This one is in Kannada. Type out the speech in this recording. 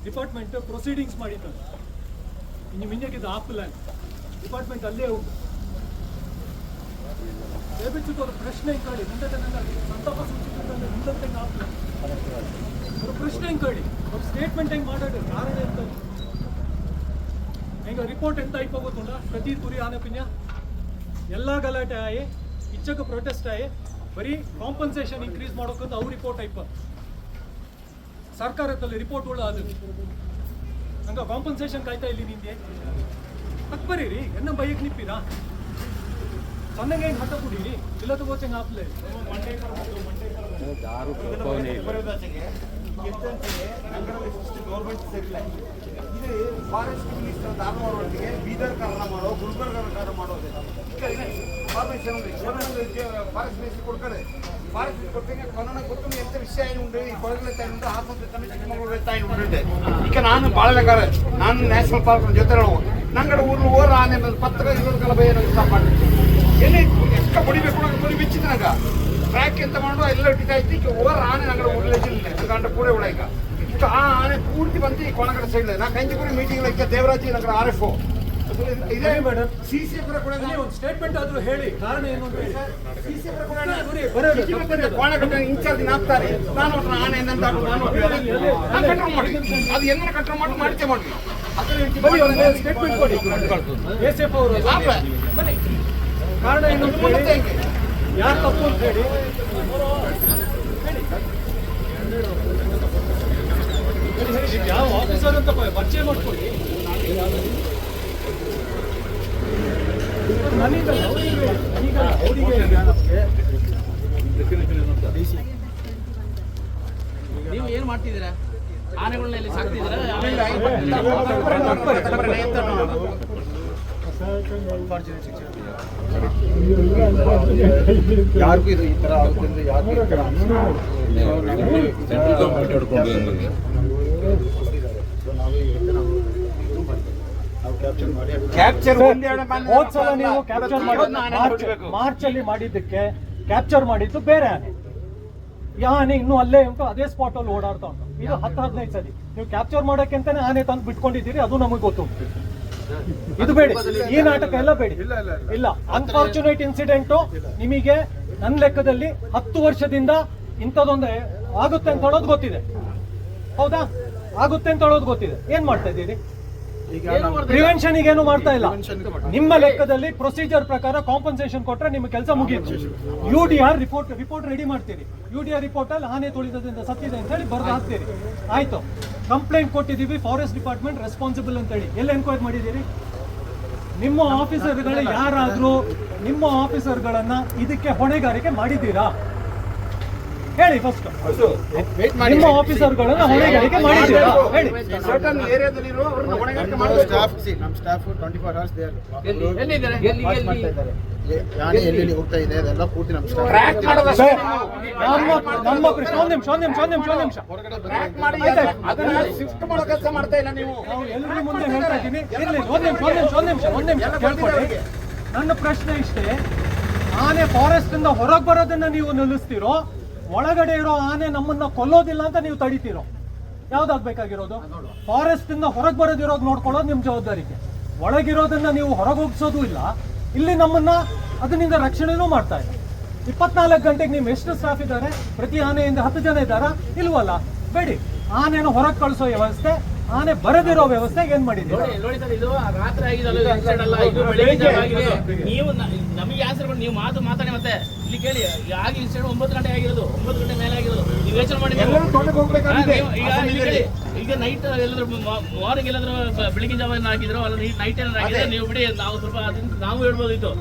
ಡಿಪಾರ್ಟ್ಮೆಂಟ್ ಪ್ರೊಸೀಡಿಂಗ್ಸ್ ಮಾಡಿತ್ತು. ಇನ್ನು ಮಿಂಜಕ್ಕಿದ್ದು ಆಪಲ್ ಡಿಪಾರ್ಟ್ಮೆಂಟ್ ಅಲ್ಲೇ ಉಂಟು. ದಯವಿಟ್ಟು ಅವರು ಪ್ರಶ್ನೆ ಕೇಳಿ ಮುಂದೆ ಸಂತಾಪ ಸೂಚಿಸಿದ್ರೆ ಮುಂದಂತೆ ಆಪಲ್ ಅವರು ಪ್ರಶ್ನೆ ಕೇಳಿ ಅವ್ರು ಸ್ಟೇಟ್ಮೆಂಟ್ ಹೆಂಗೆ ಮಾಡೋದು ಕಾರಣ ಎಂತ ಹೆಂಗೆ ರಿಪೋರ್ಟ್ ಎಂತ ಐಪ ಗೊತ್ತುಂಟ ಪ್ರತಿ ತುರಿ ಆನೆಪಿನ್ಯ ಎಲ್ಲ ಗಲಾಟೆ ಆಯಿ ಇಚ್ಚಕ್ಕೆ ಪ್ರೊಟೆಸ್ಟ್ ಆಯಿ ಬರೀ ಕಾಂಪನ್ಸೇಷನ್ ಇನ್ಕ್ರೀಸ್ ಮಾಡೋಕ್ಕಂತ ಅವ್ರು ರಿಪೋರ್ಟ್ ಐಪ ಸರ್ಕಾರದಲ್ಲಿ ರಿಪೋರ್ಟ್ ಉಳ್ಳ ಅದು ಹಂಗ ಕಾಂಪನ್ಸೇಷನ್ ಕಾಯ್ತಾ ಇಲ್ಲಿ ನಿಂದೆ ಹತ್ತು ಬರೀರಿ ಎನ್ನ ಬೈಕ್ ನಿಪ್ಪಿರಾ ಸಣ್ಣಗೆ ಹೆಂಗೆ ಹಠ ಕುಡೀರಿ ಇಲ್ಲದ ಗೋಚಂಗೆ ಆಪ್ಲೆ ಇದು ಫಾರೆಸ್ಟ್ ಮಿನಿಸ್ಟರ್ ಧಾರವಾಡ ಒಟ್ಟಿಗೆ ಬೀದರ್ ಕಾರಣ ಮಾಡೋ ಗುಲ್ಬರ್ಗ ಕಾರಣ ಮಾಡೋದು ಫಾರ್ಮೇಶನ್ ಫಾರೆಸ್ಟ್ ಮಿನಿಸ್ಟರ್ ಕೊಡ್ತಾರೆ. ಫಾರೆಸ್ಟ್ ಕೊಟ್ಟಿಗೆ ಕೊರೋನಾ ಗೊತ್ತು ಎಂತ ವಿಷಯ ಏನು ಉಂಟು ಈ ಕೊಡಗಲ ತಾಯಿ ಉಂಟು ಹಾಸನ ತಾಯಿ ಚಿಕ್ಕಮಗಳೂರು ತಾಯಿ ಉಂಟು ಈಗ ನಾನು ಬಾಳಲೆಗಾರ ನಾನು ನ್ಯಾಷನಲ್ ಪಾರ್ಕ್ ಜೊತೆ ನಂಗಡ ಊರ್ಲು ಓರ ಆನೆ ಪತ್ರ ಇರೋದು ಕಲಬ ಏನು ಮಾಡಿ ಎಲ್ಲಿ ಎಕ್ಕ ಬಡಿಬೇಕು ಬಡಿ ಬಿಚ್ಚಿದ್ನಾಗ ಟ್ರ್ಯಾಕ್ ಎಂತ ಮಾಡೋ ಎಲ್ಲ ಇಟ್ಟಿದ್ದಾಯ್ತು ಈಗ ಓರ ಆನೆ ನಂಗಡ ಊರ್ಲೇಜಿಲ್ಲ ಗಂಟ ಕೂಡ ಉಳ ಈಗ ಈಗ ಆ ಆನೆ ಪೂರ್ತಿ ಬಂದು ಈ ಕೊಳಗಡೆ ಸೈಡ್ ನಾ ಕಂಚಿಪುರಿ ಮೀಟಿಂಗ್ ಈಗ ದೇವರಾಜಿ ನಗರ RFO ಇದೇ ಮೇಡಮ್ CC ಕೂಡ ಒಂದು ಸ್ಟೇಟ್ಮೆಂಟ್ ಆದ್ರೂ ಹೇಳಿ ಕಾರಣ ಏನು ಅಂತ CC ಕೊಳಗಡೆ ಇನ್ಚಾರ್ಜ್ ನಾಗ್ತಾರೆ ನಾನು ಆನೆ ಎಂತ ನಾನು ಕಂಟ್ರೋಲ್ ಮಾಡಿ ಅದು ಹೆಂಗ ಕಂಟ್ರೋಲ್ ಮಾಡಿ ಮಾಡ್ತೇ ಮಾಡಿ ಅದನ್ನ ಸ್ಟೇಟ್ಮೆಂಟ್ ಕೊಡಿ ASF ಅವರು ಬನ್ನಿ ಕಾರಣ ಏನು ಯಾರು ತಪ್ಪು ಅಂತ ಹೇಳಿ ಯಾವ ಆಫೀಸರ್ ಅಂತ ಪರಿಚಯ ಮಾಡ್ಕೊಳ್ಳಿ. ನನಗಲ್ಲ ಅವರಿಗೆ ನೀವು ಏನು ಮಾಡ್ತಿದ್ದೀರಾ? ಆನೆಗಳನ್ನ ಇಲ್ಲಿ ಸಾಕ್ತಿದ್ದೀರಾ? ಯಾರಿಗೂ ಇದು ಈ ತರ ಆಗುತ್ತೆ ಯಾರಿಗೂ ಹೋದ್ಸಲ ನೀವು ಕ್ಯಾಪ್ಚರ್ ಮಾಡಿದ್ದು ಮಾರ್ಚ್ ಅಲ್ಲಿ ಮಾಡಿದ್ದಕ್ಕೆ ಕ್ಯಾಪ್ಚರ್ ಮಾಡಿದ್ದು ಬೇರೆ ಆನೆ. ಈ ಆನೆ ಇನ್ನೂ ಅಲ್ಲೇ ಉಂಟು, ಅದೇ ಸ್ಪಾಟ್ ಅಲ್ಲಿ ಓಡಾಡ್ತಾ ಉಂಟು. ಇದು 10-15 ಸರಿ ನೀವು ಕ್ಯಾಪ್ಚರ್ ಮಾಡಕ್ಕೆ ಅಂತಾನೆ ಆನೆ ತಂದು ಬಿಟ್ಕೊಂಡಿದ್ದೀರಿ, ಅದು ನಮಗೆ ಗೊತ್ತುಂಟು. ಇದು ಬೇಡಿ, ಈ ನಾಟಕ ಎಲ್ಲ ಬೇಡಿ. ಇಲ್ಲ, ಅನ್ಫಾರ್ಚುನೇಟ್ ಇನ್ಸಿಡೆಂಟು ನಿಮಗೆ ನನ್ನ ಲೆಕ್ಕದಲ್ಲಿ 10 ವರ್ಷದಿಂದ ಇಂಥದ್ದೊಂದು ಆಗುತ್ತೆ ಅಂತ ಹೇಳೋದು ಗೊತ್ತಿದೆ. ಹೌದಾ? ಆಗುತ್ತೆ ಅಂತ ಹೇಳೋದು ಗೊತ್ತಿದೆ. ಏನ್ ಮಾಡ್ತಾ ಇದ್ದೀರಿ? ಪ್ರಿವೆನ್ಷನ್ ಏನು ಮಾಡ್ತಾ ಇಲ್ಲ. ನಿಮ್ಮ ಲೆಕ್ಕದಲ್ಲಿ ಪ್ರೊಸೀಜರ್ ಪ್ರಕಾರ ಕಾಂಪನ್ಸೇಷನ್ ಕೊಟ್ರೆ ನಿಮ್ಮ ಕೆಲಸ ಮುಗಿಯುತ್ತೆ. UDR ರಿಪೋರ್ಟ್ ರೆಡಿ ಮಾಡ್ತೀರಿ. UDR ರಿಪೋರ್ಟ್ ಅಲ್ಲಿ ಆನೆ ತುಳಿತದಿಂದ ಸತ್ತಿದೆ ಅಂತ ಹೇಳಿ ಬರ್ದು ಹಾಕ್ತೀರಿ. ಆಯ್ತು, ಕಂಪ್ಲೇಂಟ್ ಕೊಟ್ಟಿದ್ದೀವಿ, ಫಾರೆಸ್ಟ್ ಡಿಪಾರ್ಟ್ಮೆಂಟ್ ರೆಸ್ಪಾನ್ಸಿಬಲ್ ಅಂತ ಹೇಳಿ. ಎಲ್ಲ ಎನ್ಕ್ವೈರಿ ಮಾಡಿದ್ದೀರಿ? ನಿಮ್ಮ ಆಫೀಸರ್ಗಳು ಯಾರಾದ್ರೂ ನಿಮ್ಮ ಆಫೀಸರ್ಗಳನ್ನ ಇದಕ್ಕೆ ಹೊಣೆಗಾರಿಕೆ ಮಾಡಿದ್ದೀರಾ? ಹೇಳಿ ಫಸ್ಟ್. ನಿಮ್ಮ ಆಫೀಸರ್ಗಳನ್ನ ಹೊಣೆಗಾರಿಕೆ ಮಾಡಿದ್ದೀರಾ? ಹೇಳಿ. ಸರ್ಟನ್ ಏರಿಯಾದಲ್ಲಿ ಇರುವವರನ್ನ ಹೊಣೆಗಾರಿಕೆ ಮಾಡಬೇಕು. ನಮ್ಮ ಸ್ಟಾಫ್ 24 hours ದೇ ಎಲ್ಲಿದ್ದಾರೆ? ಯಾನೇ ಎಲ್ಲಿ ಹೋಗ್ತಾ ಇದೆ ಅದೆಲ್ಲ ಪೂರ್ತಿ ನಮ್ಮ ಸ್ಟಾಫ್ ಟ್ರ್ಯಾಕ್ ಮಾಡೋದಷ್ಟೇ. ನಮ್ಮ ಪ್ರಶ್ನೆ ಒಂದು ನಿಮಿಷ ಟ್ರ್ಯಾಕ್ ಮಾಡಿ ಅದನ್ನ ಶಿಫ್ಟ್ ಮಾಡೋ ಕೆಲಸ ಮಾಡ್ತಾ ಇಲ್ಲ ನೀವು. ನಾವು ಎಲ್ಲರೂ ಮುಂದೆ ಹೇಳ್ತಾ ಇದ್ದೀನಿ. ಇರ್ಲಿ, ಒಂದ್ ನಿಮಿಷ ಕೇಳ್ಕೊಳ್ಳಿ. ನನ್ನ ಪ್ರಶ್ನೆ ಇಷ್ಟೇ, ಆನೆ ಫಾರೆಸ್ಟ್ ಇಂದ ಹೊರಗೆ ಬರೋದನ್ನ ನೀವು ನಿಲ್ಲಿಸ್ತೀರೋ, ಒಳಗಡೆ ಇರೋ ಆನೆ ನಮ್ಮನ್ನ ಕೊಲ್ಲೋದಿಲ್ಲ ಅಂತ ನೀವು ತಡಿತೀರೋ? ಯಾವ್ದಾಗ್ಬೇಕಾಗಿರೋದು? ಫಾರೆಸ್ಟ್ ಇಂದ ಹೊರಗೆ ಬರೋದಿರೋದು ನೋಡ್ಕೊಳ್ಳೋದು ನಿಮ್ ಜವಾಬ್ದಾರಿಗೆ. ಒಳಗಿರೋದನ್ನ ನೀವು ಹೊರಗೆ ಹೋಗಿಸೋದು ಇಲ್ಲ, ಇಲ್ಲಿ ನಮ್ಮನ್ನ ಅದರಿಂದ ರಕ್ಷಣೆನೂ ಮಾಡ್ತಾ ಇಲ್ಲ. 24 ಗಂಟೆಗೆ ನೀವು ಎಷ್ಟು ಸ್ಟಾಫ್ ಇದ್ದಾರೆ? ಪ್ರತಿ ಆನೆಯಿಂದ 10 ಜನ ಇದ್ದಾರಾ? ಇಲ್ವಲ್ಲ. ಬೇಡಿ, ಆನೆನ ಹೊರಗೆ ಕಳಿಸೋ ವ್ಯವಸ್ಥೆ, ಆನೆ ಬರದಿರೋ ವ್ಯವಸ್ಥೆ ಏನ್ ಮಾಡಿದ್ದೀರಾ? ನೋಡಿ ಸರ್, ಇದು ರಾತ್ರಿ ಆಗಿದಲ್ಲ, ಇನ್ಸಿಡೆಂಟ್ ಅಲ್ಲ, ಇದು ಬೆಳಗ್ಗೆ ಆಗಿದೆ. ನೀವು ನಮಗೆ ಆನ್ಸರ್ ನೀವು ಮಾತಾಡಿ ಮತ್ತೆ ಇಲ್ಲಿ ಕೇಳಿ. ಆಗಿ ಇನ್ಸಿಡೆಂಟ್ 9 ಗಂಟೆ ಆಗಿರೋದು, 9 ಗಂಟೆ ಮೇಲೆ ಆಗಿರೋದು. ನೀವು ಯೋಚನೆ ಮಾಡಿ. ಈಗ ನೈಟ್ ಎಲ್ಲಾದ್ರೂ ಮಾರ್ನಿಂಗ್ ಎಲ್ಲಾದ್ರೂ ಬೆಳಗಿನ ಜಾವ ಆಗಿದ್ರು ಅಲ್ಲ, ನೈಟ್ ಏನಾದ್ರು ಆಗಿದ್ರೆ ನೀವು ಬಿಡಿ, ನಾವು ಸ್ವಲ್ಪ ಅದನ್ನ ನಾವು ಹೇಳ್ಬೋದಿತ್ತು.